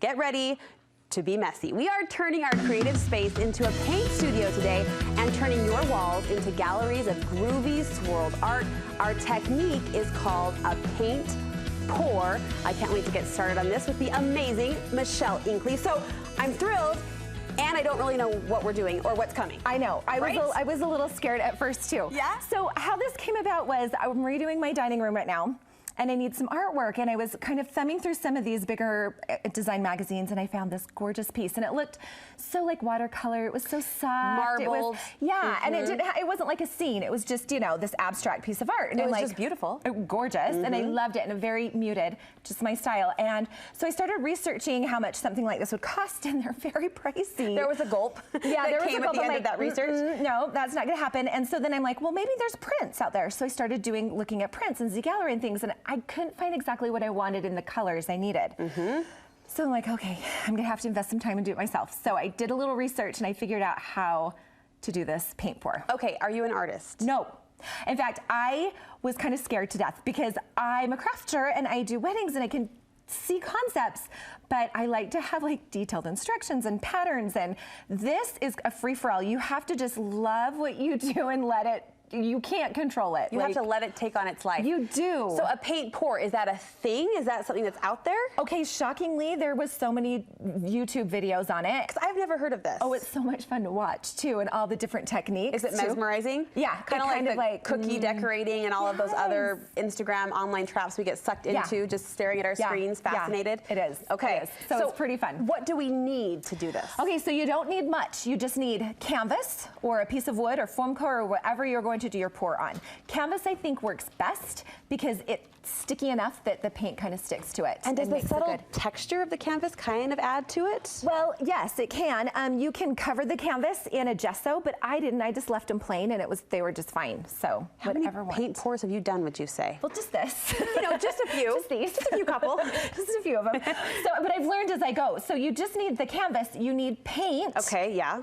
get ready to be messy. We are turning our creative space into a paint studio today and turning your walls into galleries of groovy swirled art. Our technique is called a paint pour. I can't wait to get started on this with the amazing Michelle Inkley. So I'm thrilled, and I don't really know what we're doing or what's coming. I know. I was a little scared at first too. Yeah? So how this came about was I'm redoing my dining room right now, and I need some artwork, and I was kind of thumbing through some of these bigger design magazines, and I found this gorgeous piece, and it looked so like watercolor. It was so soft. Marbled. And it wasn't like a scene. It was just, you know, this abstract piece of art. And it was just beautiful. Gorgeous, and I loved it, and very muted, just my style. And so I started researching how much something like this would cost, and they're very pricey. There was a gulp. Yeah, there was came a gulp at the end of that research. No, that's not going to happen. And so then I'm like, well, maybe there's prints out there. So I started looking at prints and Z Gallery and things, and I couldn't find exactly what I wanted in the colors I needed. So I'm like, okay, I'm gonna have to invest some time and do it myself. So I did a little research and I figured out how to do this paint pour. Okay, are you an artist? No. In fact, I was kind of scared to death because I'm a crafter and I do weddings and I can see concepts, but I like to have like detailed instructions and patterns, and this is a free-for-all. You have to just love what you do and let it, you can't control it. You have to let it take on its life. You do. So a paint pour, is that a thing? Is that something that's out there? Okay, shockingly, there was so many YouTube videos on it. Because I've never heard of this. Oh, it's so much fun to watch too, and all the different techniques. Is it mesmerizing? Yeah, kind of like cookie decorating and all of those other Instagram online traps we get sucked into, just staring at our screens, fascinated. It is. Okay, it is. So it's pretty fun. What do we need to do this? Okay, so you don't need much. You just need canvas or a piece of wood or foam core or whatever you're going to do your pour on. Canvas, I think, works best because it's sticky enough that the paint kind of sticks to it. And does the subtle texture of the canvas kind of add to it? Well, yes, it can. You can cover the canvas in a gesso, but I didn't. I just left them plain, and they were just fine. So how many paint pours have you done, would you say? Well, just this. You know, just a few. Just these. Just a few couple. Just a few of them. So, but I've learned as I go. So you just need the canvas. You need paint. Okay, yeah.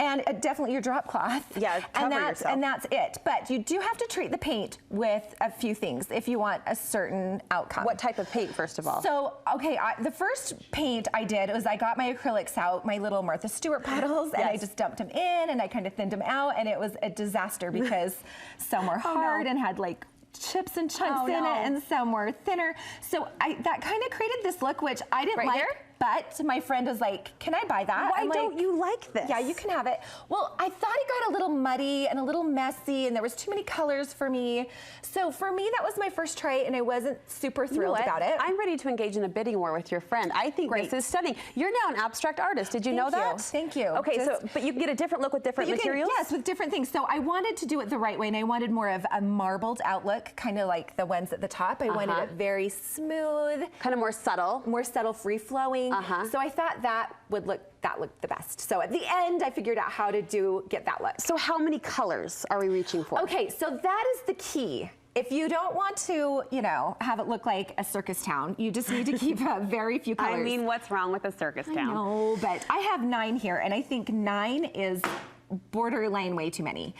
And definitely your drop cloth. Yeah, cover yourself. And that's it. But you do have to treat the paint with a few things if you want a certain outcome. What type of paint, first of all? So, okay, the first paint I did was I got my acrylics out, my little Martha Stewart bottles, and I just dumped them in, and I kind of thinned them out, and it was a disaster because some were hard and had like chips and chunks in it, and some were thinner. So that kind of created this look, which I didn't like. But my friend was like, can I buy that? Why don't you like this? Yeah, you can have it. Well, I thought it got a little muddy and a little messy, and there was too many colors for me. So for me, that was my first try, and I wasn't super thrilled about it. I'm ready to engage in a bidding war with your friend. I think this is stunning. You're now an abstract artist. Did you know that? Thank you. Okay, but you can get a different look with different materials? Yes, with different things. So I wanted to do it the right way, and I wanted more of a marbled outlook, kind of like the ones at the top. I wanted it very smooth. Kind of more subtle. More subtle, free-flowing. So I thought that looked the best. So at the end, I figured out how to get that look. So how many colors are we reaching for? Okay, so that is the key. If you don't want to, you know, have it look like a circus town, you just need to keep very few colors. I mean, what's wrong with a circus town? I know, but I have 9 here, and I think 9 is borderline way too many.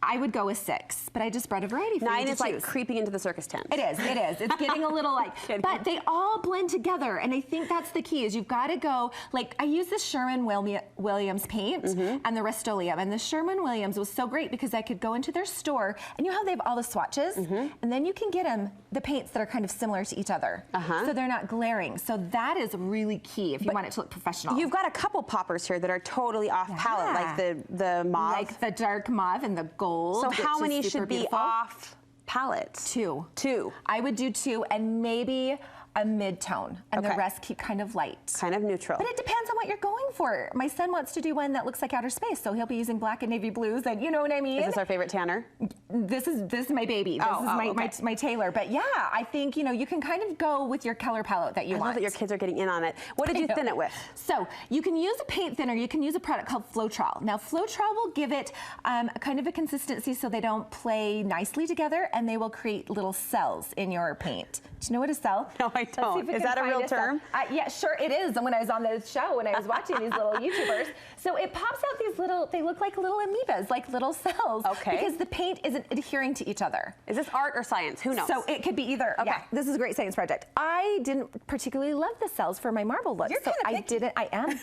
I would go with 6, but I just brought a variety for you to choose. 9 is like creeping into the circus tent. It is, it is. It's getting a little like, but they all blend together, and I think that's the key, is you've got to go, like, I use the Sherwin-Williams paint and the Rust-Oleum, and the Sherwin-Williams was so great because I could go into their store, and you know how they have all the swatches, and then you can get them the paints that are kind of similar to each other, so they're not glaring. So that is really key if you want it to look professional. You've got a couple poppers here that are totally off palette, like the mauve. Like the dark mauve and the gold. So how many should be off palette? 2. 2. I would do 2 and maybe a mid-tone, and the rest keep kind of light. Kind of neutral. But it depends on what you're going for. My son wants to do one that looks like outer space, so he'll be using black and navy blues, and you know what I mean? Is this our favorite tanner? This is my baby. This is my tailor. But yeah, I think, you know, you can kind of go with your color palette that you want. I love that your kids are getting in on it. What did you thin it with? So you can use a paint thinner. You can use a product called Floetrol. Now Floetrol will give it kind of a consistency so they don't play nicely together, and they will create little cells in your paint. Do you know what a cell? No, I don't. Is that a real term? Yeah, sure it is. And when I was on the show, when I was watching these little YouTubers, so it pops out these little, they look like little amoebas, like little cells. Okay. Because the paint isn't isn't adhering to each other. Is this art or science? Who knows? So it could be either. Okay. Yeah, this is a great science project. I didn't particularly love the cells for my marble look. You're so kind of picky. I am.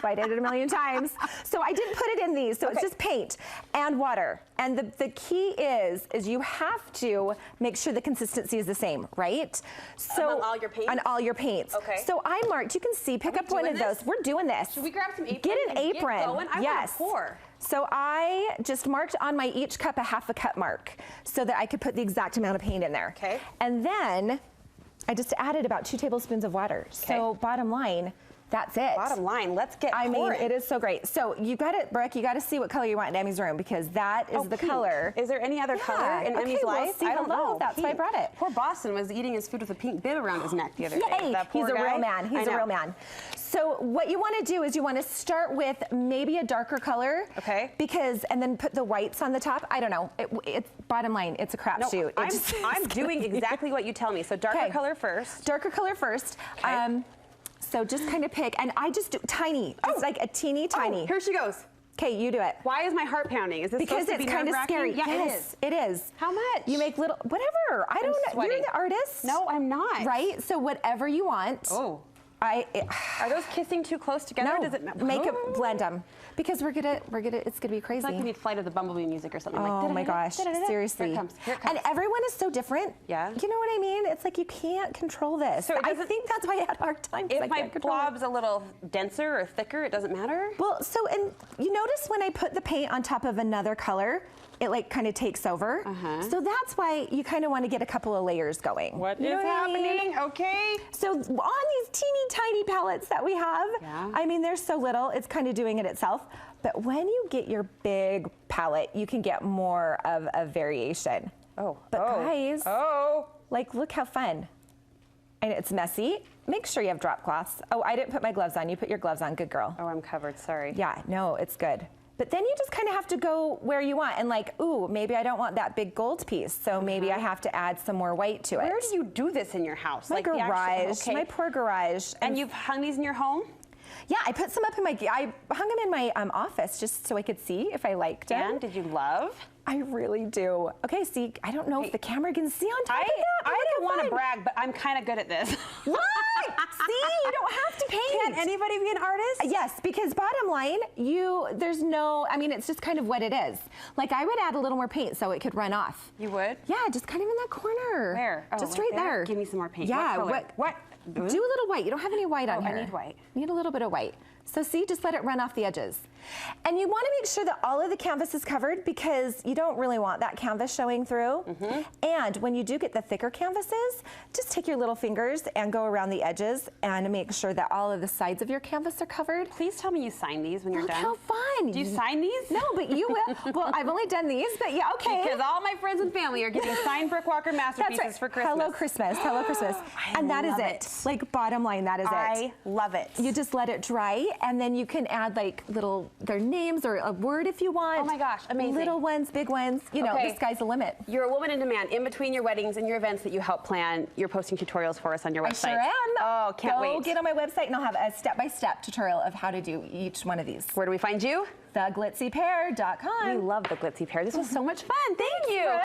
I did it a million times. So I didn't put it in these. So it's just paint and water. And the key is you have to make sure the consistency is the same, right? So on all your paints? On all your paints. Okay. So I marked, you can see, pick up one of those. We're doing this. Should we grab some aprons? Get an apron. Get going? I want to pour. So I just marked on my each cup a half a cup mark so that I could put the exact amount of paint in there. Okay. And then I just added about 2 tablespoons of water. Okay. So bottom line, that's it. Bottom line, let's get pouring. I mean, it is so great. So you got it, Brooke, you got to see what color you want in Emmy's room because that is the pink. color. Is there any other color in Emmy's life? I don't know. That's why I brought it. Poor Boston was eating his food with a pink bib around his neck the other day. That poor He's a guy. real man. He's a real man. So what you want to do is you want to start with maybe a darker color. Okay. And then put the whites on the top. I don't know. It's bottom line, it's a crapshoot. I'm doing exactly what you tell me. So darker color first. Darker color first. Okay. So just kind of pick, and I just do tiny. It's like a teeny tiny. Oh, here she goes. Okay, you do it. Why is my heart pounding? Is this because supposed to be it's kind of scary? Yeah, yes, it is. How much? You make little, whatever. I don't know. Sweating. You're the artist. No, I'm not. Right? So whatever you want. Oh. Are those kissing too close together? No, Does it make it blend them because it's gonna be crazy. It's like we need Flight of the Bumblebee music or something. Oh like, my gosh, seriously. Here it comes. Here it comes. And everyone is so different. Yeah. You know what I mean? It's like you can't control this. So I think that's why I had a hard time. If my blob's a little denser or thicker, it doesn't matter? Well, and you notice when I put the paint on top of another color, it like kind of takes over. So that's why you kind of want to get a couple of layers going. What is happening? Okay. So on these teeny tiny palettes that we have, I mean, there's so little, it's kind of doing it itself. But when you get your big palette, you can get more of a variation. But guys, like, look how fun. And it's messy. Make sure you have drop cloths. Oh, I didn't put my gloves on. You put your gloves on. Good girl. Oh, I'm covered. Sorry. Yeah, no, it's good. But then you just kind of have to go where you want and like, ooh, maybe I don't want that big gold piece, so maybe I have to add some more white to it. Where do you do this in your house? My garage, my poor garage. And you've hung these in your home? Yeah, I put some up in I hung them in my office just so I could see if I liked them. And did you love? I really do. Okay, see, I don't know if the camera can see on top of that. I don't want to brag, but I'm kind of good at this. What? See, you don't have to paint. Can anybody be an artist? Yes, because bottom line, there's no, I mean, it's just kind of what it is. Like I would add a little more paint so it could run off. You would? Yeah, just kind of in that corner. Where? Oh, just right there. Give me some more paint. Yeah. What? Do a little white. You don't have any white on here. I need white. Need a little bit of white. So see, just let it run off the edges. And you want to make sure that all of the canvas is covered because you don't really want that canvas showing through. And when you do get the thicker canvases, just take your little fingers and go around the edges and make sure that all of the sides of your canvas are covered. Please tell me you sign these when you're done. Look how fun. Do you sign these? No, but you will. Well, I've only done these, but yeah, okay. Because all my friends and family are getting signed Brooke Walker masterpieces for Christmas. Hello Christmas, hello Christmas. And that is it. Like bottom line, that is it. I love it. You just let it dry and then you can add like their names or a word if you want. Oh my gosh, amazing. Little ones, big ones, you know, the sky's the limit. You're a woman in demand. In between your weddings and your events that you help plan, you're posting tutorials for us on your website. I sure am. Oh, can't wait. Go get on my website and I'll have a step-by-step tutorial of how to do each one of these. Where do we find you? theglitzypear.com. We love the Glitzy Pear. This was so much fun. Thank you.